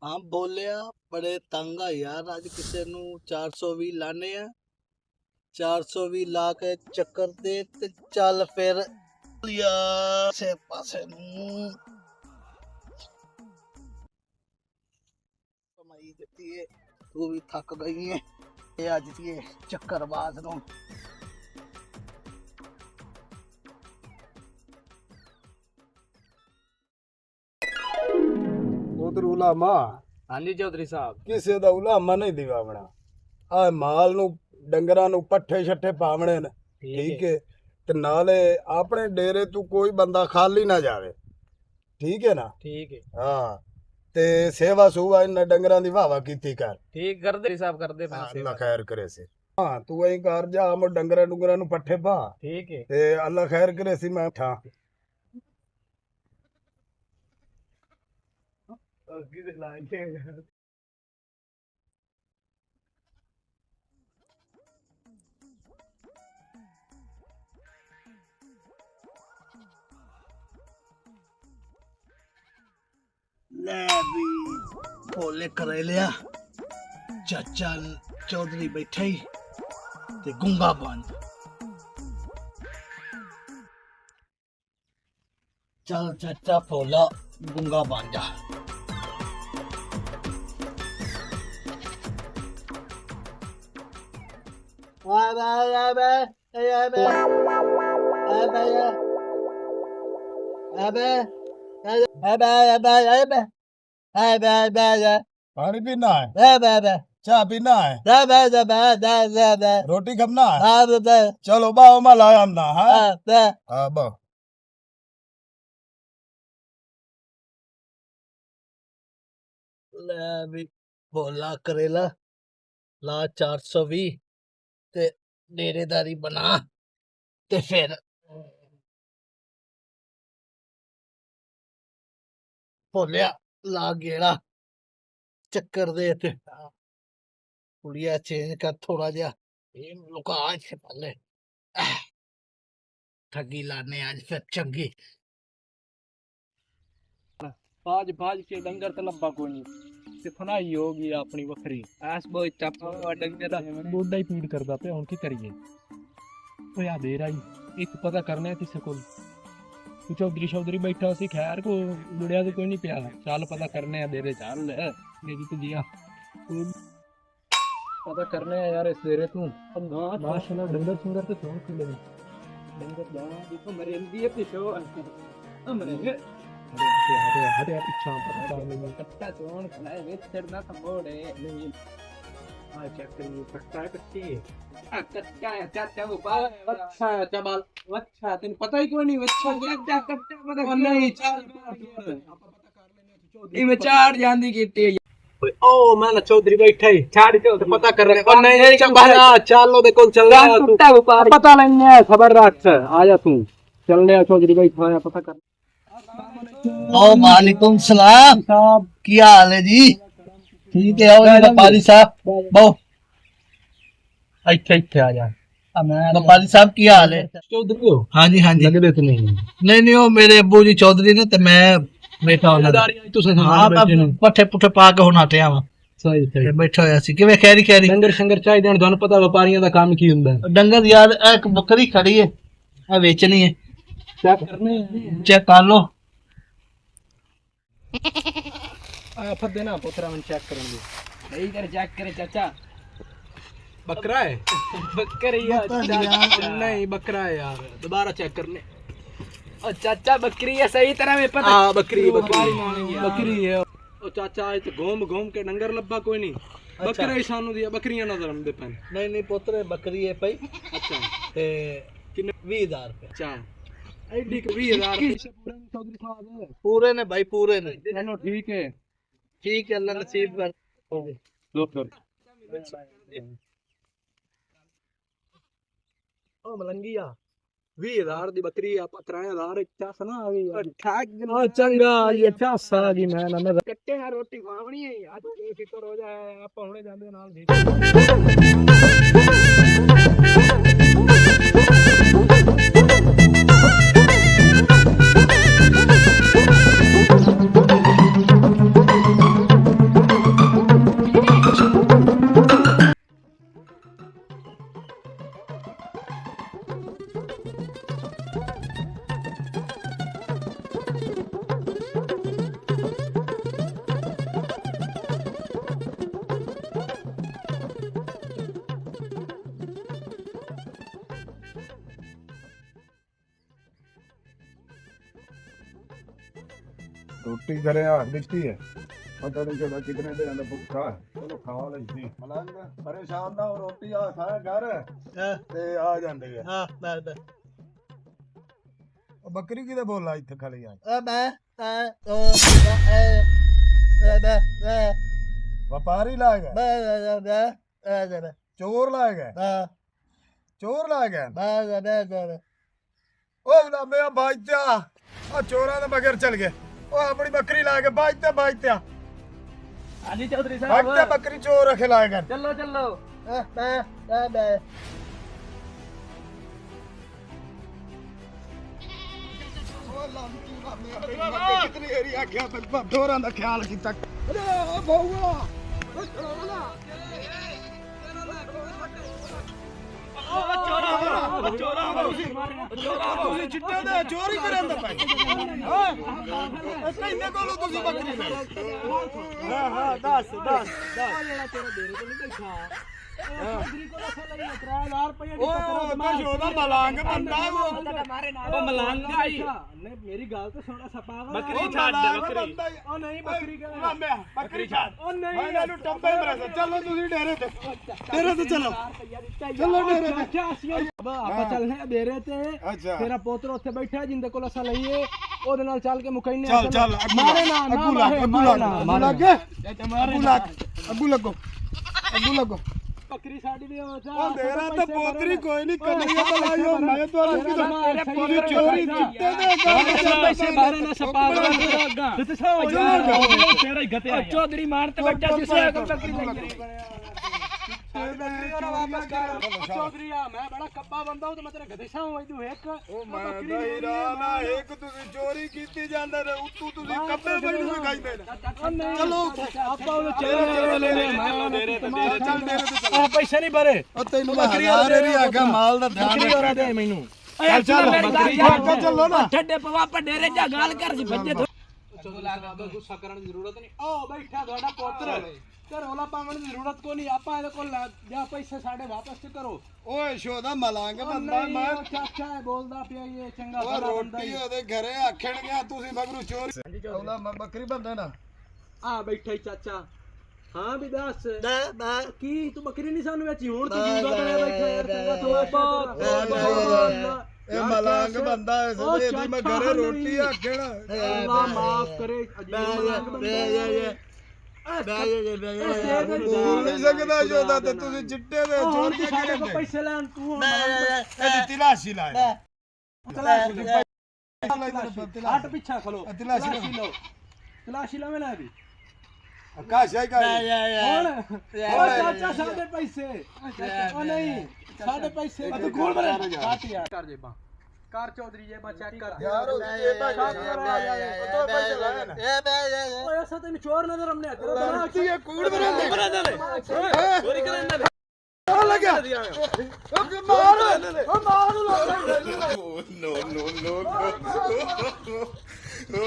ਹਾਂ ਬੋਲਿਆ ਬੜੇ ਤੰਗ ਆ ਯਾਰ। ਅੱਜ ਕਿਸੇ ਨੂੰ 420 ਲਾਣੇ ਆ। 420 ਲਾ ਕੇ ਚੱਕਰ ਦੇ ਤੇ ਚੱਲ ਫਿਰ ਯਾਰ ਸੇ ਪਾਸੇ ਨੂੰ ਕਮਾਈ ਦਿੱਤੀ ਏ। ਤੂੰ ਵੀ ਥੱਕ ਗਈ ਏ ਇਹ ਅੱਜ ਦੀ ਚੱਕਰਬਾਜ਼ ਨੂੰ। ਉਧਰ ਉਲਾਮਾ ਹਾਂਜੀ ਚੌਧਰੀ ਸਾਹਿਬ। ਕਿਸੇ ਦਾ ਉਲਾਮਾ ਨਹੀਂ ਦਿਵਾਵਣਾ। ਆ ਮਾਲ ਨੂੰ ਡੰਗਰਾਂ ਨੂੰ ਪੱਠੇ ਛੱਠੇ ਪਾਵਣੇ ਨੇ, ਠੀਕ ਹੈ। ਤੇ ਨਾਲੇ ਆਪਣੇ ਡੇਰੇ ਤੋਂ ਕੋਈ ਬੰਦਾ ਖਾਲੀ ਨਾ ਜਾਵੇ, ਠੀਕ ਹੈ ਨਾ। ਠੀਕ ਹੈ। ਹਾਂ ਤੇ ਸੇਵਾ ਸੂਵਾ ਇਹਨਾਂ ਡੰਗਰਾਂ ਦੀ ਵਾਵਾ ਕੀਤੀ ਕਰ। ਠੀਕ ਕਰਦੇ ਸਾਹਿਬ, ਕਰਦੇ ਪਏ ਅੱਲਾ ਸੇਵਾ। ਖੈਰ ਕਰੇ ਸੇ। ਹਾਂ ਤੂੰ ਐਂ ਕਰ ਜਾ ਮੋ ਡੰਗਰਾਂ ਡੁੰਗਰਾਂ ਨੂੰ ਪੱਠੇ ਪਾ ਠੀਕ ਹੈ। ਤੇ ਅੱਲਾ ਖੈਰ ਕਰੇ ਸੀ। ਮੈਂ ਠਾ ਅੱਗੇ ਦੇ ਲਾਏ ਲੈ ਵੀ ਭੋਲੇ ਕਰੇ ਲਿਆ। ਚਾਚਾ ਚੌਧਰੀ ਬੈਠਾ ਹੀ ਤੇ ਗੁੰਗਾ ਬੰਦ। ਚੱਲ ਚਾਚਾ ਭੋਲਾ ਗੁੰਗਾ ਬਣ ਜਾ। पानी पीना है, चाय पीना है, रोटी खाना है। चलो बाओ मा लाया हमना है। हाँ बाओ ਲੈ ਵੀ ਭੋਲਾ ਕਰੇਲਾ ਲਾ 420 ਤੇ ਡੇਰੇਦਾਰੀ ਬਣਾ ਤੇ ਫਿਰ ਭੋਲਿਆ ਲਾ ਗੇੜਾ ਚੱਕਰ ਦੇ ਤੇ ਕੁੜੀਆ ਚੇਂਜ ਕਰ ਥੋੜਾ ਜਿਹਾ। ਇਹ ਲੁਕਾ ਇੱਥੇ ਪੱਲੇ ਠੱਗੀ ਲਾਣੇ ਅੱਜ ਫਿਰ ਚੰਗੀ। ਬਾਜ ਬਾਜ ਕੇ ਡੰਗਰ ਤੇ ਲੱਭਾ ਕੋਈ ਨਹੀਂ ਤੇ ਫਨਾਈ ਹੋ ਗਈ ਆਪਣੀ ਵੱਖਰੀ। ਐਸ ਬੋਏ ਟੱਪ ਡੰਗਰ ਦਾ ਗੋਡਾ ਹੀ ਪੀੜ ਕਰਦਾ ਪਿਆ। ਹੁਣ ਕੀ ਕਰੀਏ? ਓਏ ਆ ਦੇਰ ਆਈ ਇੱਕ ਪਤਾ ਕਰਨਾ ਕਿਸੇ ਕੋਲ। ਤੂੰ ਚੌਧਰੀ ਬੈਠਾ ਸੀ, ਖੈਰ ਕੋ ਲੁੜਿਆ ਤੇ ਕੋਈ ਨਹੀਂ ਪਿਆ। ਚੱਲ ਪਤਾ ਕਰਨੇ ਆ ਦੇਰੇ। ਚੱਲ ਮੇਰੀ ਤੇ ਜੀਆ ਪਤਾ ਕਰਨੇ ਆ ਯਾਰ ਇਸ ਦੇਰੇ ਤੂੰ। ਮਾਸ਼ਾਅੱਲਾ ਡੰਗਰ ਸੁੰਦਰ ਤੇ ਸੋਹਣ ਖੁੱਲੇ ਨੇ। ਡੰਗਰ ਦਾ ਦੇਖੋ ਮਰੇਂਦੀ ਹੈ ਪਿਛੋ ਅਮਰੇ ਹਰੇ ਪਿੱਛਾ ਪਤਾ ਨਹੀਂ ਕੱਟਾ ਚੋਣ ਖਲਾਏ ਵਿੱਚ ਚੜਨਾ ਤਾਂ ਮੋੜੇ ਨਹੀਂ। ਆ ਚੈੱਕ ਕਰੀ ਕੱਟਾ ਕੱਟੀ ਆ ਕੱਟਾ ਚਾਚਾ ਉਪਰ। ਅੱਛਾ ਚਬਲ ਅੱਛਾ ਤੈਨੂੰ ਪਤਾ ਹੀ ਕੋਈ ਨਹੀਂ। ਅੱਛਾ ਕੱਟਾ ਪਤਾ ਨਹੀਂ। ਚੱਲ ਆਪਾਂ ਪਤਾ ਕਰ ਲੈਨੇ। ਇਹ ਵਿਚਾਰ ਜਾਂਦੀ ਕੀਤੀ ਓਏ ਉਹ ਮੈਂ ਨਾ ਚੌਧਰੀ ਬੈਠਾ ਹੀ ਛਾੜ ਤੇ ਪਤਾ ਕਰ ਲੈ। ਉਹ ਨਹੀਂ ਚੰਗਾ ਚੱਲ ਉਹਦੇ ਕੋਲ ਚੱਲਦਾ ਤੂੰ ਪਤਾ ਲੈਣੇ ਖਬਰ ਰੱਖ। ਆ ਜਾ ਤੂੰ ਚੱਲਨੇ ਆ ਚੌਧਰੀ ਬੈਠਾ ਆ ਪਤਾ ਕਰ। ओ वालेकुम सलाम साहब, क्या हाल है जी? ठीक है। आओ व्यापारी साहब बहु ਇੱਥੇ ਇੱਥੇ ਆ ਜਾ। व्यापारी साहब की हाल है? ਚੌਧਰੀ ਹੋ? हाँ जी हाँ जी। ਲੱਗਦੇ ਤੇ नहीं नहीं वो मेरे अब्बू जी चौधरी ने ते मैं बैठा होना। ਤੁਸੀਂ हाँ पट्ठे पुट्ठे पा के होना हटिया वा ਸਹੀ ਸਹੀ बैठा होया सी। किवें खैरी ਡੰਗਰ ਸ਼ੰਗਰ ਚਾਹੀਦੇ ਹਨ। ਤੁਹਾਨੂੰ ਪਤਾ ਵਪਾਰੀਆਂ ਦਾ ਕੰਮ ਕੀ ਹੁੰਦਾ। डंगर यार एक बकरी खड़ी है आ बेचनी है। ਚੈੱਕ ਕਰਨੇ चेक कर लो। ਆ ਫੱਦੇ ਨਾ ਪੁੱਤਰਾ ਮੈਂ ਚੈੱਕ ਕਰਨ ਦੇ। ਸਹੀ ਕਰ ਚੈੱਕ ਕਰੇ ਚਾਚਾ। ਬੱਕਰਾ ਹੈ? ਬੱਕਰੀ ਆ ਨਹੀਂ ਬੱਕਰਾ ਹੈ ਯਾਰ। ਦੁਬਾਰਾ ਚੈੱਕ ਕਰਨੇ। ਉਹ ਚਾਚਾ ਬੱਕਰੀ है सही तरह में पता। हाँ बकरी बकरी है। ਉਹ ਚਾਚਾ ਇਹ ਤੇ ਘੂਮ ਕੇ ਡੰਗਰ ਲੱਭਾ ਕੋਈ ਨਹੀਂ। ਬੱਕਰਾ ਹੀ ਸਾਨੂੰ ਦੀ ਬੱਕਰੀਆਂ ਨਜ਼ਰ ਆਉਂਦੇ ਪੈਣ। नहीं पुत्र बकरी है पई। ਅੱਛਾ ते ਕਿੰਨੇ? 20000 रुपए ਅੱਛਾ ਐਡੀ 20000 ਚੌਧਰੀ ਸਾਹਿਬ पूरे ने भाई पूरे ने। ਚਲੋ ਠੀਕ ਹੈ। ठीक है अल्लाह नसीब कर। ਲੋ ਫਿਰ ओ मलंगिया 20000 ਦੀ ਬੱਕਰੀ ਆਪਾਂ 3000 ਚਾਸ ਨਾ ਆ ਗਈ ਯਾਰ। ਠਾਕ ਚੰਗਾ ਇਹ ਚਾਸਾ ਜੀ ਮੈਂ ਨਾ ਕੱਟੇ ਆ ਰੋਟੀ ਖਾਵਣੀ ਹੈ ਅੱਜ। ਫਿਕਰ ਹੋ ਜਾਏ ਆਪਾਂ ਹੁਣੇ ਜਾਂਦੇ ਨਾਲ। ਰੋਟੀ ਘਰੇ ਆ ਦਿੱਤੀ ਹੈ ਪਤਾ ਨਹੀਂ ਕਿਹੜਾ ਕਿਤਨੇ ਦੇ ਅੰਦਰ ਭੁੱਖਾ ਹੈ। ਚਲੋ ਖਾ ਲਈ ਮਲੰਗ ਪਰੇਸ਼ਾਨ ਨਾ ਹੋ, ਰੋਟੀ ਆ ਖਾ ਘਰ ਤੇ ਆ ਜਾਂਦੇ ਆ। ਹਾਂ ਬਸ ਬਸ ਉਹ ਬੱਕਰੀ ਕਿਤੇ ਬੋਲਾ ਇੱਥੇ ਖੜੀ ਆ ਮੈਂ ਵਪਾਰੀ ਲਾਏਗਾ ਚੋਰ ਲਾਏਗਾ ਚੋਰ ਲਾਏਗਾ ਉਹ ਨਾ ਮੇਰਾ ਬਾਈਤਾ ਆ ਚੋਰਾਂ ਦੇ ਬਗੈਰ ਚਲ ਗਏ ਉਹ ਆਪਣੀ ਬੱਕਰੀ ਲਾ ਕੇ ਬਾਈਤਾ ਹਾਂਜੀ ਚੌਧਰੀ ਬਾਈਤਾ ਬੱਕਰੀ ਚੋਰ ਰਖੇ ਲਾਏਗਾ ਚੱਲੋ ਚੱਲੋ ਕਿਤਨੀ ਏਰੀ ਆਖਿਆ ਢੋਰਾਂ ਦਾ ਖਿਆਲ ਕੀਤਾ ਅਰੇ ਬਾਊਆ ਤੁਸੀਂ ਚਿੱਟੇ ਦੇ ਚੋਰੀ ਕਰਨ ਦਾ ਪੈ ਹਾਂ ਕਹਿੰਦੇ ਕੋਲੋਂ ਤੁਸੀਂ ਬੱਕਰੀ ਲੈ ਹਾਂ ਦੱਸ ਜਿਹੜਾ ਤੇਰਾ ਡੇਰੇ ਤੋਂ ਨਹੀਂ ਬੈਠਾ ਚੌਧਰੀ ਕੋਲ ਅਸਲ ਲਈ 3000 ਰੁਪਏ ਦੀ ਉਹ ਤਾਂ ਸ਼ੋਦਾ ਮਲੰਗ ਬੰਦਾ ਉਹ ਮਲੰਗ ਨਹੀਂ ਮੇਰੀ ਗੱਲ ਤਾਂ ਸੁਣਾ ਸਪਾ ਬੱਕਰੀ ਛੱਡ ਬੱਕਰੀ ਉਹ ਨਹੀਂ ਬੱਕਰੀ ਬੱਕਰੀ ਛੱਡ ਉਹ ਨਹੀਂ ਮੈਂ ਇਹਨੂੰ ਟੰਬੇ ਮਰੇ ਚਲੋ ਤੁਸੀਂ ਡੇਰੇ ਤੇ ਚਲੋ ਚਲੋ ਡੇਰੇ ਤੇ ਆਪਾਂ ਚੱਲਨੇ ਆ ਡੇਰੇ ਤੇ ਅੱਛਾ ਤੇਰਾ ਪੋਤਰ ਉੱਥੇ ਬੈਠਾ ਜਿੰਦੇ ਕੋਲ ਅਸਾਂ ਲਈਏ ਉਹਦੇ ਨਾਲ ਚੱਲ ਕੇ ਮੁਕੈਨੇ ਚੱਲ ਮਾਰੇ ਨਾ ਅੱਗੂ ਲੱਗੋ ਬੱਕਰੀ ਸਾਡੀ ਵੀ ਹੋ ਜਾ ਉਹ ਮੇਰਾ ਤਾਂ ਪੋਤਰੀ ਕੋਈ ਨਹੀਂ ਕਮਰੀਆਂ ਬਲਾਇਓ ਮੈਂ ਤੁਹਾਨੂੰ ਕਿਦੋਂ ਚੋਰੀ ਚਿੱਟੇ ਦੇ ਪੈਸੇ ਬਾਰੇ ਨਾ ਸਪਾ ਅੱਗਾ ਤੇ ਸਾ ਹੋ ਜਾ ਤੇਰਾ ਹੀ ਗਤਿਆ ਚੌਧਰੀ ਮਾਰ ਤੇ ਬੱਚਾ ਸੀ ਸੋਇਆ ਕਰ ਬੱਕਰੀ ਚੌਧਰੀ ਆ ਮੈਂ ਬੜਾ ਕੱਬਾ ਬੰਦਾ ਉਹ ਤੇ ਮੈਂ ਤੇਰੇ ਗਦੇਸ਼ਾਂ ਹੋਈ ਤੂੰ ਇੱਕ ਉਹ ਮੈਂ ਦਹੀਰਾ ਨਾ ਇੱਕ ਤੁਸੀਂ ਚੋਰੀ ਕੀਤੀ ਜਾਂਦੇ ਨੇ ਉੱਤੋਂ ਤੁਸੀਂ ਕੱਬੇ ਮੈਨੂੰ ਖਾਈਦੇ ਨੇ ਚਲੋ ਆਪਾਂ ਉਹ ਚੇਰੇ ਲੈ ਲੈ ਮੈਂ ਡੇਰੇ ਤੇ ਆ ਪੈਸੇ ਨਹੀਂ ਭਰੇ ਉਹ ਤੈਨੂੰ ਮੈਂ ਹਜ਼ਾਰ ਹੀ ਆਗਾ ਮਾਲ ਦਾ ਧਿਆਨ ਬੱਕਰੀ ਹੋਰਾ ਦੇ ਮੈਨੂੰ ਚੱਲ ਬੱਕਰੀ ਚੱਲੋ ਨਾ ਛੱਡੇ ਪਵਾ ਡੇਰੇ ਜਾ ਗੱਲ ਕਰ ਜੀ ਬੱਜੇ ਚਲੋ ਲੱਗ ਗੁੱਸਾ ਕਰਨ ਦੀ ਜ਼ਰੂਰਤ ਨਹੀਂ ਓ ਬੈਠਾ ਤੁਹਾਡਾ ਪੁੱਤਰ ਤੇ ਰੋਲਾ ਪਾਉਣ ਦੀ ਜ਼ਰੂਰਤ ਕੋਈ ਨਹੀਂ ਆਪਾਂ ਇਹਦੇ ਕੋਲ ਜਾ ਪੈਸੇ ਸਾਡੇ ਵਾਪਸ ਤੇ ਕਰੋ ਓਏ ਸ਼ੋਦਾ ਮਲਾਂਗ ਬੰਦਾ ਮੈਂ ਚਾਚਾ ਹੈ ਬੋਲਦਾ ਪਿਆ ਇਹ ਚੰਗਾ ਉਹ ਰੋਟੀ ਉਹਦੇ ਘਰੇ ਆਖਣ ਗਿਆ ਤੁਸੀਂ ਮਗਰੂ ਚੋਰੀ ਉਹਦਾ ਬੱਕਰੀ ਬੰਦਾ ਨਾ ਆ ਬੈਠਾ ਹੀ ਚਾਚਾ ਹਾਂ ਵੀ ਦੱਸ ਕੀ ਤੂੰ ਬੱਕਰੀ ਨਹੀਂ ਸਾਨੂੰ ਵੇਚੀ ਹੁਣ ਤੂੰ ਜੂਗਾ ਬਣਿਆ ਬੈਠਾ ਯਾਰ ਚੰਗਾ ਇਹ ਮਲਾਂਗ ਬੰਦਾ ਹੈ ਸਦੇ ਇਹਦੀ ਮੈਂ ਘਰੇ ਰੋਟੀ ਆਖਣਾ ਅੱਲਾ ਮਾਫ ਕਰੇ ਅਜੀਬ ਮਲਾਂਗ ਬੰਦਾ ਬੋਲ ਨਹੀਂ ਸਕਦਾ ਸ਼ੋਦਾ ਤੇ ਤੁਸੀਂ ਚਿੱਟੇ ਦੇ ਚੋਰ ਕੇ ਸਾਡੇ ਕੋਲ ਕਰਦੇ ਪੈਸੇ ਲੈਣ ਤੂੰ ਇਹਦੀ ਤਲਾਸ਼ੀ ਲਾਇਆ ਹਟ ਪਿੱਛਾ ਖਲੋ ਤਲਾਸ਼ੀ ਲਓ ਤਲਾਸ਼ੀ ਲਵੇਂ ਨਾ ਵੀ ਆਕਾਸ਼ਾਈ ਕਰ ਹੁਣ ਓ ਚਾਚਾ ਸਾਡੇ ਪੈਸੇ ਉਹ ਨਹੀਂ ਸਾਡੇ ਪੈਸੇ ਤੂੰ ਕੋਲ ਬਰੇ ਕੱਟ ਯਾਰ ਕਰ ਜੇਬਾਂ ਕਰ ਚੌਧਰੀ ਜੇਬਾਂ ਚੈੱਕ ਕਰ ਯਾਰ ਉਹ ਜੇਬਾਂ ਉਹ ਪੈਸੇ ਲਾਇਆ ਨਾ ਓਏ ਅਸਾਂ ਤੈਨੂੰ ਚੋਰ ਨਜ਼ਰ ਆਉਂਦੇ ਤੇਰਾ ਦਿਮਾਗ ਕੀ ਇਹ ਕੂੜ ਬਰੇ ਚੋਰੀ ਕਰਨ ਦੇ ਆ ਲੱਗਿਆ ਉਹ ਮਾਰ ਉਹ ਮਾਰ ਨੋ